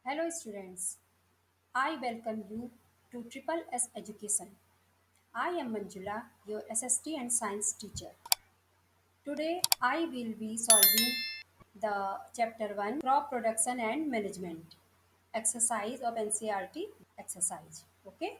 Hello students, I welcome you to Triple S Education. I am Manjula, your SST and science teacher. Today I will be solving the chapter 1 crop production and management exercise of NCERT exercise. Okay?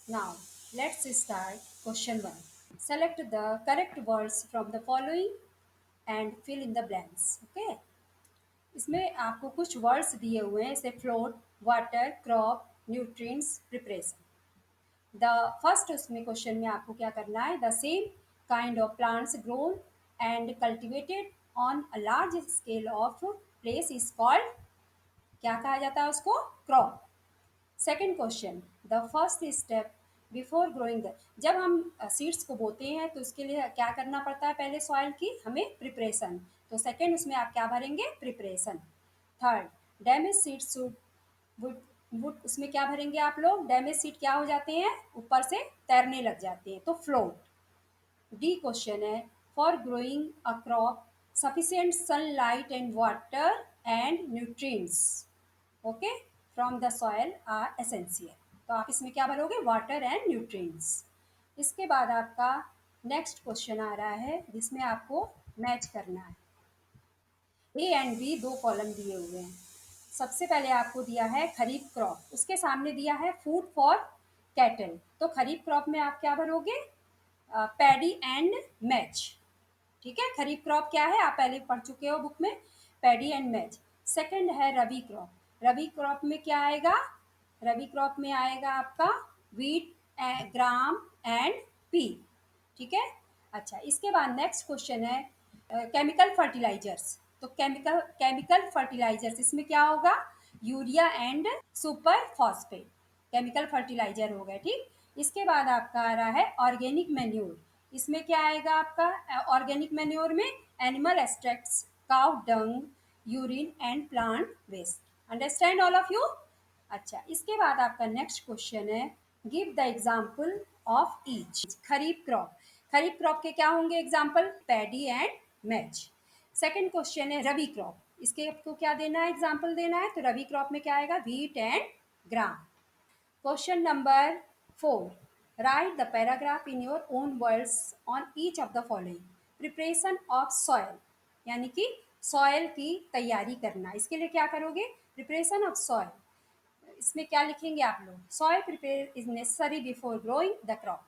Now let's start question 1. Select the correct words from the following and fill in the blanks. Okay? इसमें आपको कुछ words दिए हुए हैं जैसे float water crop nutrients preparation the first उसमें question में आपको क्या करना है the same kind of plants grown and cultivated on a large scale of place is called क्या कहा जाता है उसको crop second question the first step before growing the जब हम सीड्स को बोते हैं तो उसके लिए क्या करना पड़ता है पहले सॉइल की हमें प्रिपरेशन तो सेकेंड उसमें आप क्या भरेंगे preparation third damage seeds would would उसमें क्या भरेंगे आप लोग डैमेज सीड क्या हो जाते हैं ऊपर से तैरने लग जाते हैं तो फ्लोट डी क्वेश्चन है for growing a crop sufficient sunlight and water and nutrients okay from the soil are essential तो आप इसमें क्या भरोगे वाटर एंड न्यूट्रिएंट्स इसके बाद आपका नेक्स्ट क्वेश्चन आ रहा है जिसमें आपको मैच करना है ए एंड बी दो कॉलम दिए हुए हैं सबसे पहले आपको दिया है खरीफ क्रॉप उसके सामने दिया है फूड फॉर कैटल तो खरीफ क्रॉप में आप क्या भरोगे पैडी एंड मैच ठीक है खरीफ क्रॉप क्या है आप पहले पढ़ चुके हो बुक में पैडी एंड मैच सेकंड है रबी क्रॉप रबी क्रॉप में क्या आएगा रबी क्रॉप में आएगा आपका वीट ग्राम एंड पी ठीक है अच्छा इसके बाद नेक्स्ट क्वेश्चन है केमिकल फर्टिलाइजर्स तो केमिकल केमिकल फर्टिलाइजर्स इसमें क्या होगा urea and super phosphate chemical fertiliser हो गए ठीक इसके बाद आपका आ रहा है ऑर्गेनिक मैन्योर इसमें क्या आएगा आपका ऑर्गेनिक मैन्योर में animal extracts cow dung urine and plant waste understand all of you अच्छा इसके बाद आपका नेक्स्ट क्वेश्चन है give the example of each kharif crop के क्या होंगे example paddy and maize second question है रबी क्रॉप इसके आपको क्या देना है एग्जाम्पल देना है तो रबी क्रॉप में क्या आएगा wheat and gram question number 4 right the paragraph in your own words on each of the following preparation of soil यानी कि सॉयल की तैयारी करना इसके लिए क्या करोगे प्रिपरेशन ऑफ सॉयल इसमें क्या लिखेंगे आप लोग soil prepare is necessary before growing the crop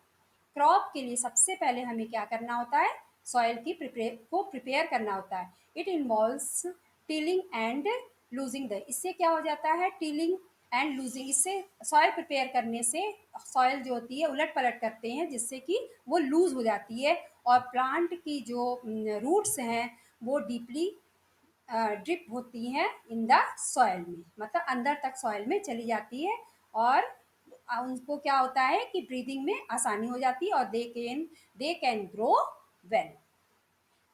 crop के लिए सबसे पहले हमें क्या करना होता है सॉयल की प्रिपेयर करना होता है it involves tilling and losing the इससे क्या हो जाता है टिलिंग एंड लूजिंग इससे सॉयल प्रिपेयर करने से सॉयल जो होती है उलट पलट करते हैं जिससे कि वो लूज हो जाती है और प्लांट की जो रूट्स हैं वो डीपली ड्रिप होती हैं इन द सॉयल में मतलब अंदर तक सॉयल में चली जाती है और उनको क्या होता है कि ब्रीदिंग में आसानी हो जाती है और दे कैन ग्रो वेल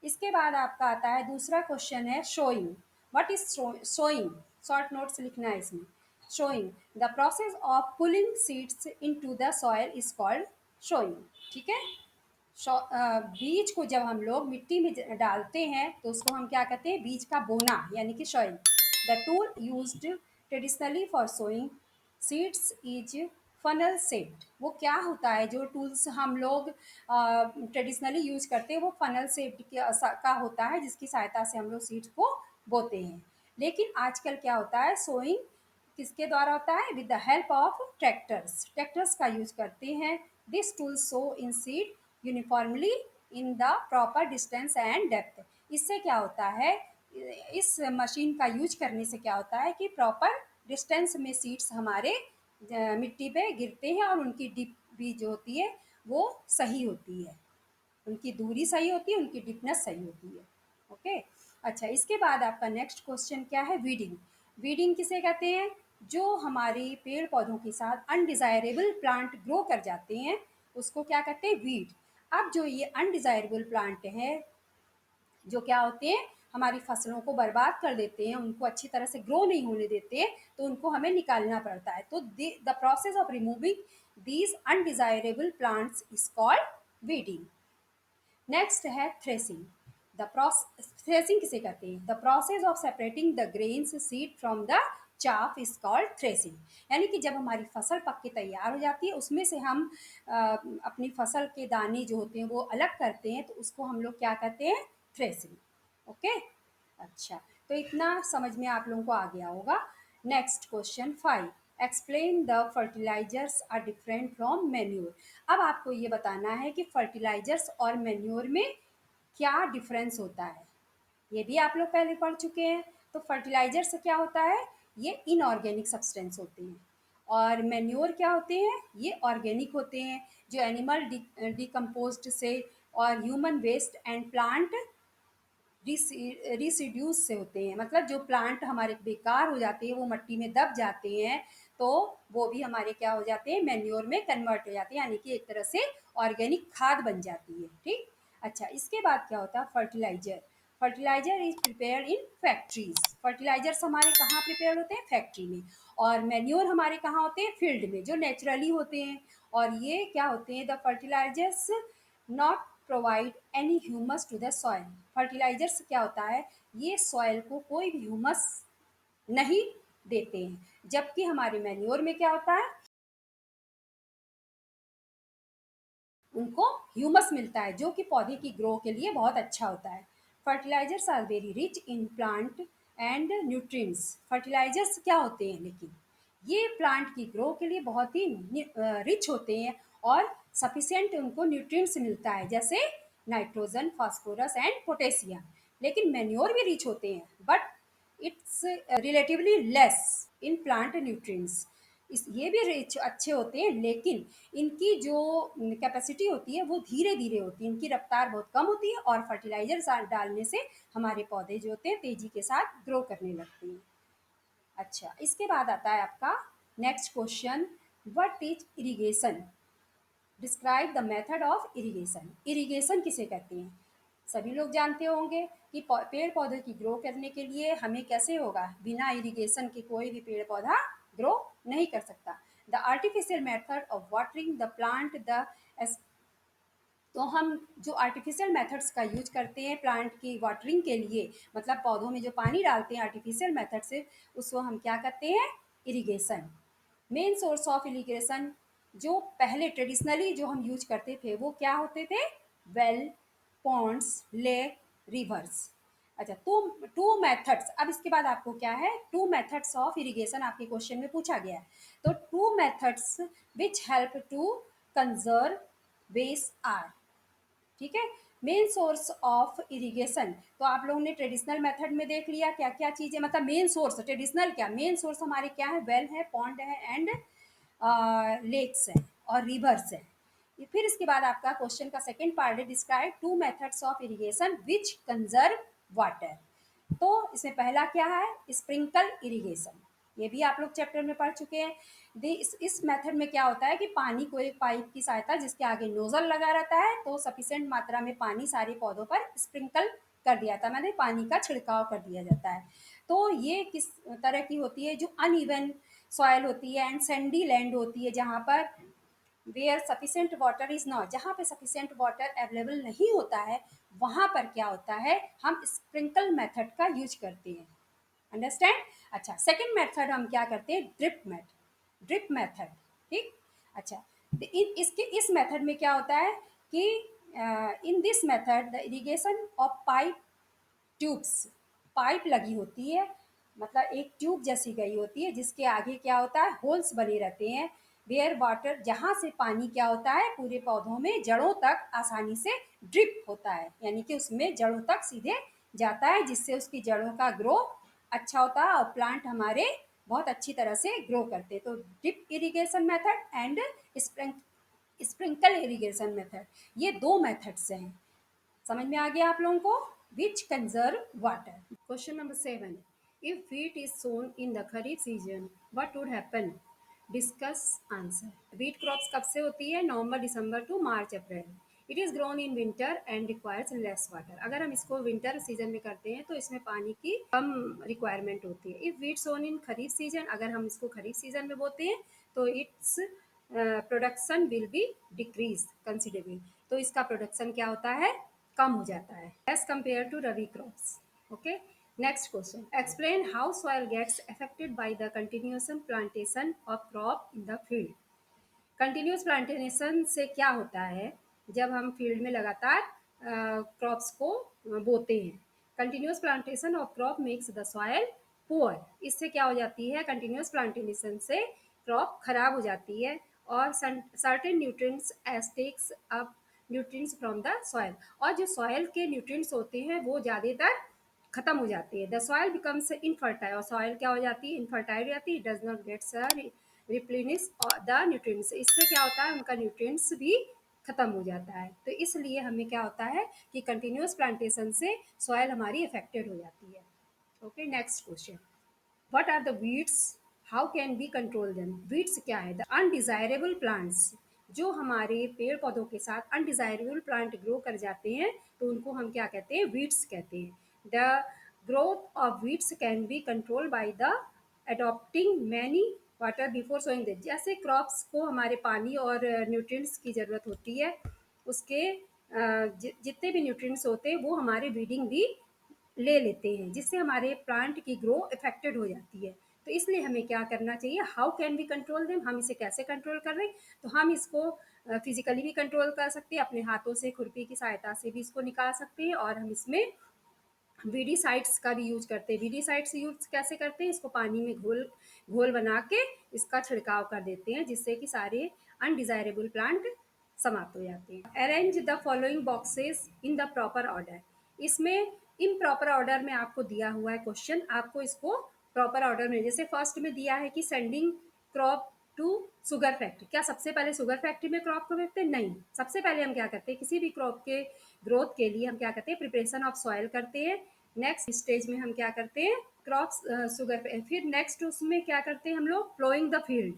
इसके बाद आपका आता है दूसरा क्वेश्चन है showing what is showing short notes लिखना है इसमें showing the process of pulling seeds into the soil is called showing ठीक है बीज को जब हम लोग मिट्टी में डालते हैं तो उसको हम क्या कहते हैं बीज का बोना यानी कि sowing the tool used traditionally for sowing seeds is funnel set वो क्या होता है जो टूल्स हम लोग ट्रेडिशनली यूज करते हैं वो फनल सेट का होता है जिसकी सहायता से हम लोग सीड्स को बोते हैं लेकिन आजकल क्या होता है सोइंग किसके द्वारा होता है with the help of tractors का यूज करते हैं this tool so in seed uniformly in the proper distance and depth इससे क्या होता है इस मशीन का यूज करने से क्या होता है कि प्रॉपर डिस्टेंस में सीड्स हमारे मिट्टी पे गिरते हैं और उनकी डिप भी जो होती है वो सही होती है उनकी दूरी सही होती है उनकी डिपनेस सही होती है ओके अच्छा इसके बाद आपका नेक्स्ट क्वेश्चन क्या है वीडिंग वीडिंग किसे कहते हैं जो हमारे पेड़ पौधों के साथ अनडिजायरेबल प्लांट ग्रो कर जाते हैं उसको क्या कहते हैं वीड अब जो ये अनडिजायरेबल प्लांट है जो क्या होते हैं हमारी फसलों को बर्बाद कर देते हैं उनको अच्छी तरह से ग्रो नहीं होने देते हैं तो उनको हमें निकालना पड़ता है तो the process of removing these undesirable plants is called weeding next है थ्रेसिंग द प्रोसेस थ्रेसिंग किसे कहते हैं the process of separating the grains seed from the chaff is called threshing। यानी कि जब हमारी फसल पक के तैयार हो जाती है, उसमें से हम अपनी फसल के दाने जो होते हैं वो अलग करते हैं, तो उसको हम लोग क्या कहते हैं? थ्रेसिंग। ओके, अच्छा, तो इतना समझ में आप लोगों को आ गया होगा। Next question 5, explain the fertilisers are different from manure. अब आपको ये बताना है कि फर्टिलाइजर्स और मैन्योर में क्या डिफरेंस होता है। ये भी आप लोग पहले पढ़ चुके हैं। तो फर्टिलाइजर से क्या होता है? ये इनऑर्गेनिक सब्सटेंस होते हैं। और मैन्योर क्या होते हैं? ये ऑर्गेनिक होते हैं, जो एनिमल डिकम्पोज्ड से और ह्यूमन वेस्ट एंड प्लांट रिसिड्यूस से होते हैं। मतलब जो प्लांट हमारे बेकार हो जाते हैं, वो मिट्टी में दब जाते हैं, तो वो भी हमारे क्या हो जाते हैं? मैन्योर में कन्वर्ट हो जाते हैं, यानी कि एक तरह से ऑर्गेनिक खाद बन जाती है। ठीक, अच्छा, इसके बाद क्या होता है? Fertiliser. Fertiliser is prepared in factories. Fertilisers हमारे कहाँ प्रिपेयर होते हैं? फैक्ट्री में। और मैन्योर हमारे कहाँ होते हैं? फील्ड में, जो नेचुरली होते हैं। और ये क्या होते हैं? The fertilisers not provide any humus to the soil. Fertilisers क्या होता है? ये सॉइल को कोई भी ह्यूमस नहीं देते हैं, जबकि हमारे मैन्योर में क्या होता है? उनको ह्यूमस मिलता है, जो कि पौधे की ग्रो के लिए बहुत अच्छा होता है। Fertilisers are very rich in plant and nutrients. Fertilisers क्या होते हैं? लेकिन ये प्लांट की ग्रो के लिए बहुत ही रिच होते हैं और सफिशिएंट उनको न्यूट्रिएंट्स मिलता है, जैसे नाइट्रोजन, फास्फोरस एंड पोटेशियम। लेकिन मैन्योर भी रिच होते हैं, but it's relatively less in plant nutrients. इस ये भी रिच अच्छे होते हैं, लेकिन इनकी जो कैपेसिटी होती है वो धीरे धीरे होती है, इनकी रफ्तार बहुत कम होती है, और फर्टिलाइजर डालने से हमारे पौधे जो होते हैं तेजी के साथ ग्रो करने लगते हैं। अच्छा, इसके बाद आता है आपका next question, what is irrigation? Describe the method of irrigation. Irrigation किसे कहते हैं? सभी लोग जानते होंगे कि पेड़ पौधे की ग्रो करने के लिए हमें कैसे होगा? बिना इरिगेशन के कोई भी पेड़ पौधा ग्रो नहीं कर सकता। The artificial method of watering the plant the, तो हम जो आर्टिफिशियल मेथड्स का यूज करते हैं प्लांट की वाटरिंग के लिए, मतलब पौधों में जो पानी डालते हैं आर्टिफिशियल मेथड से, उसको हम क्या कहते हैं? Irrigation. Main source of irrigation जो पहले ट्रेडिशनली जो हम यूज करते थे वो क्या होते थे? Well, ponds, lake, rivers. अच्छा, टू टू मेथड्स। अब इसके बाद आपको क्या है? टू मेथड्स ऑफ इरिगेशन आपके क्वेश्चन में पूछा गया है। तो two methods which help to conserve waste are, ठीक है। मेन सोर्स ऑफ इरिगेशन, तो आप लोगों ने ट्रेडिशनल मेथड में देख लिया क्या क्या चीज़ें, मतलब मेन सोर्स ट्रेडिशनल क्या, मेन सोर्स हमारे क्या है? वेल है, पॉन्ड है एंड लेक्स है और रिवर्स है। फिर इसके बाद आपका क्वेश्चन का सेकंड पार्ट है, describe to methods of irrigation which conserve water. तो इसमें पहला क्या है? Sprinkle irrigation. ये भी आप लोग चैप्टर में पढ़ चुके हैं। इस मेथड में क्या होता है कि पानी को एक पाइप की सहायता, जिसके आगे नोजल लगा रहता है, तो सफिशिएंट मात्रा में पानी सारे पौधों पर स्प्रिंकल कर दिया जाता है, मैंने पानी का छिड़काव कर दिया जाता है। तो ये किस तरह की होती है? जो अनइवन सॉयल होती है एंड सैंडी लैंड होती है, जहाँ पर where sufficient water is not, जहाँ पे सफिशिएंट वाटर अवेलेबल नहीं होता है, वहाँ पर क्या होता है? हम स्प्रिंकल मेथड का यूज करते हैं। अंडरस्टैंड? अच्छा, सेकंड मेथड हम क्या करते हैं? Drip method. ठीक, अच्छा, इसके इस मेथड में क्या होता है कि in this method the irrigation of pipe tubes, pipe लगी होती है, मतलब एक ट्यूब जैसी गई होती है, जिसके आगे क्या होता है? होल्स बने रहते हैं, वेयर वाटर, जहाँ से पानी क्या होता है? पूरे पौधों में जड़ों तक आसानी से ड्रिप होता है, यानी कि उसमें जड़ों तक सीधे जाता है, जिससे उसकी जड़ों का ग्रो अच्छा होता है और प्लांट हमारे बहुत अच्छी तरह से ग्रो करते हैं। तो drip irrigation method and sprinkle irrigation method, ये दो मेथड्स हैं। समझ में आ गया आप लोगों को? Which conserve water. Question number 7, if wheat is sown in the kharif season what would happen? Discuss answer. Wheat crops कब से होती है? नवंबर दिसंबर टू मार्च अप्रैल। It is grown in winter and requires less water. अगर हम इसको विंटर सीजन में करते हैं तो इसमें पानी की कम रिक्वायरमेंट होती है। If wheat sown in kharif season, अगर हम इसको खरीफ सीजन में बोते हैं तो its production will be decrease considerably, तो इसका प्रोडक्शन क्या होता है? कम हो जाता है as compare to rabi crops. Okay, Next question. Explain how soil gets affected by the continuous plantation of crop in the field. Continuous plantation से क्या होता है जब हम फील्ड में लगातार क्रॉप्स को बोते हैं। Continuous plantation of crop makes the soil poor. इससे क्या हो जाती है, कंटिन्यूस प्लांटेशन से क्रॉप खराब हो जाती है और certain nutrients as takes up nutrients from the soil. और जो सॉयल के न्यूट्रिएंट्स होते हैं वो ज़्यादातर खत्म हो जाती है। The soil becomes infertile. और सॉयल क्या हो जाती है, इनफर्टाइल हो जाती है। Does not gets replenish the nutrients. इससे क्या होता है, उनका न्यूट्रिएंट्स भी खत्म हो जाता है। तो इसलिए हमें क्या होता है कि कंटिन्यूस प्लांटेशन से सॉयल हमारी अफेक्टेड हो जाती है। Okay, next question. What are the weeds, how can be control them. Weeds क्या है, द अनडिजायरेबल प्लांट्स। जो हमारे पेड़ पौधों के साथ अनडिजायरेबल प्लांट ग्रो कर जाते हैं तो उनको हम क्या कहते हैं, वीड्स कहते हैं। The growth of weeds can be control by the adopting many water before sowing this. जैसे क्रॉप्स को हमारे पानी और न्यूट्रिएंट्स की ज़रूरत होती है, उसके जितने भी न्यूट्रिएंट्स होते हैं वो हमारे वीडिंग भी ले लेते हैं, जिससे हमारे प्लांट की ग्रो इफेक्टेड हो जाती है। तो इसलिए हमें क्या करना चाहिए, how can we control them. हम इसे कैसे कंट्रोल कर रहे हैं, तो हम इसको फिजिकली भी कंट्रोल कर सकते हैं, अपने हाथों से खुरपी की सहायता से भी इसको निकाल सकते हैं। और हम इसमें वीडीसाइड्स का भी यूज करते हैं। वीडीसाइड्स यूज कैसे करते हैं, इसको पानी में घोल घोल बना के इसका छिड़काव कर देते हैं, जिससे कि सारे अनडिजायरेबल प्लांट समाप्त हो जाते हैं। Arrange the following boxes in the proper order. इसमें इम्प्रॉपर ऑर्डर में आपको दिया हुआ है क्वेश्चन, आपको इसको प्रॉपर ऑर्डर में, जैसे फर्स्ट में दिया है कि sending crop to sugar factory. क्या सबसे पहले शुगर फैक्ट्री में क्रॉप को भेजते हैं, नहीं। सबसे पहले हम क्या करते हैं, किसी भी क्रॉप के ग्रोथ के लिए हम क्या करते हैं, प्रिपरेशन ऑफ सॉइल करते हैं। नेक्स्ट स्टेज में हम क्या करते हैं, क्रॉप्स शुगर पे। फिर नेक्स्ट उसमें क्या करते हैं हम लोग, प्लोइंग द फील्ड।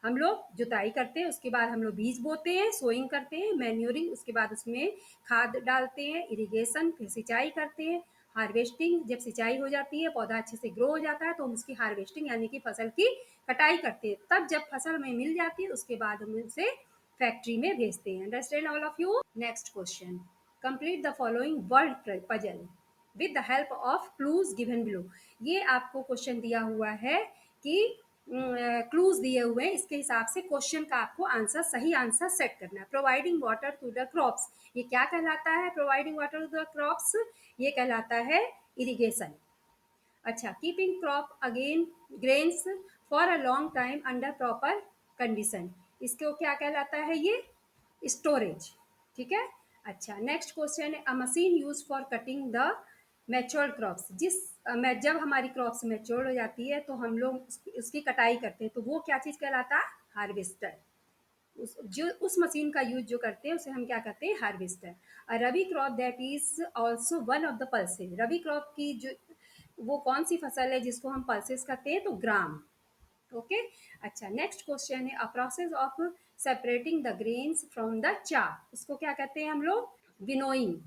हम लोग जुताई करते हैं, उसके बाद हम लोग बीज बोते हैं, सोइंग करते हैं, मैन्योरिंग, उसके बाद उसमें खाद डालते हैं, इरिगेशन, फिर सिंचाई करते हैं, हार्वेस्टिंग। जब सिंचाई हो जाती है, पौधा अच्छे से ग्रो हो जाता है, तो हम उसकी हार्वेस्टिंग यानी कि फसल की कटाई करते हैं। तब जब फसल हमें मिल जाती है, उसके बाद हम उसे फैक्ट्री में भेजते हैं। Understand all of you. Next question. Complete the following word puzzle with the help of clues given below. ये आपको क्वेश्चन दिया हुआ है कि क्लूज दिए हुए हैं, इसके हिसाब से क्वेश्चन का आपको आंसर, सही आंसर सेट करना है। Providing water to the crops, ये क्या कहलाता है, providing water to the crops, ये कहलाता है इरिगेशन। अच्छा, keeping crop again grains for a long time under proper condition, इसको क्या कहलाता है, ये स्टोरेज। ठीक है। अच्छा, नेक्स्ट क्वेश्चन है, अ machine use for cutting the matured crops. जब हमारी क्रॉप्स मैच्योर हो जाती है तो हम लोग उसकी कटाई करते हैं, तो वो क्या चीज़ कहलाता है, हार्वेस्टर। उस मशीन का यूज जो करते हैं उसे हम क्या कहते हैं, harvester. Rabi crop that is also one of the pulses. Rabi crop की जो वो कौन सी फसल है जिसको हम पल्सेस कहते हैं, तो ग्राम। ओके। अच्छा, नेक्स्ट क्वेश्चन है, a process of separating the grains from the चार। इसको क्या कहते हैं हम लोग, विनोइंग।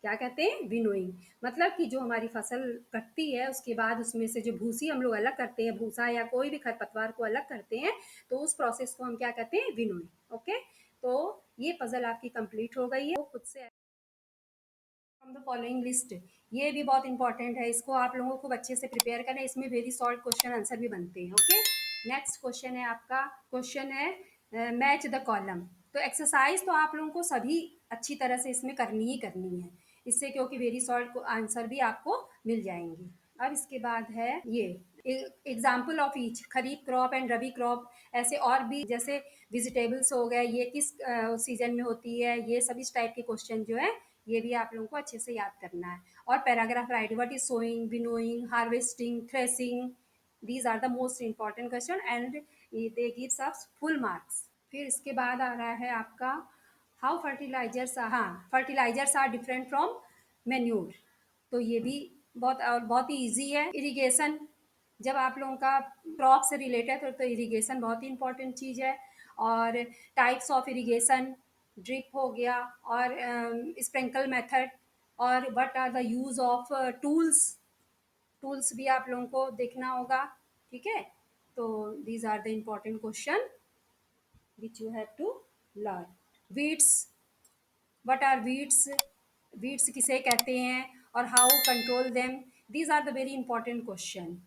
क्या कहते हैं, विनोइंग। मतलब कि जो हमारी फसल कटती है उसके बाद उसमें से जो भूसी हम लोग अलग करते हैं, भूसा या कोई भी खरपतवार को अलग करते हैं, तो उस प्रोसेस को हम क्या कहते हैं, विनोइंग। ओके। तो ये पजल आपकी कंप्लीट हो गई है। खुद से फ्रॉम द फॉलोइंग लिस्ट, ये भी बहुत इंपॉर्टेंट है, इसको आप लोगों को अच्छे से प्रिपेयर करना है, इसमें वेरी शॉर्ट क्वेश्चन आंसर भी बनते हैं। ओके। नेक्स्ट क्वेश्चन है आपका, क्वेश्चन है मैच द कॉलम। तो एक्सरसाइज तो आप लोगों को सभी अच्छी तरह से इसमें करनी ही करनी है, इससे क्योंकि वेरी शॉर्ट आंसर भी आपको मिल जाएंगे। अब इसके बाद है ये example of each, kharif crop and rabi crop, ऐसे और भी जैसे वेजिटेबल्स हो गए, ये किस सीजन में होती है, ये सभी टाइप के क्वेश्चन जो है ये भी आप लोगों को अच्छे से याद करना है। और paragraph write, what is sowing, winnowing, harvesting, threshing, these are the most important question and they gives us full marks. फिर इसके बाद आ रहा है आपका, हाउ फर्टिलाइजर्स, हाँ, fertilisers are different from manure. तो ये भी बहुत ही ईजी है। इरिगेशन, जब आप लोगों का क्रॉप से रिलेटेड हो तो इरिगेशन बहुत ही इंपॉर्टेंट चीज़ है। और टाइप्स ऑफ इरिगेशन, ड्रिप हो गया और स्प्रिंकल मेथड, और what are the use of tools. Tools भी आप लोगों को देखना होगा। ठीक है। तो these are the important question which you have to learn. Weeds, what are weeds, weeds किसे कहते हैं और how control them, These are the very important question.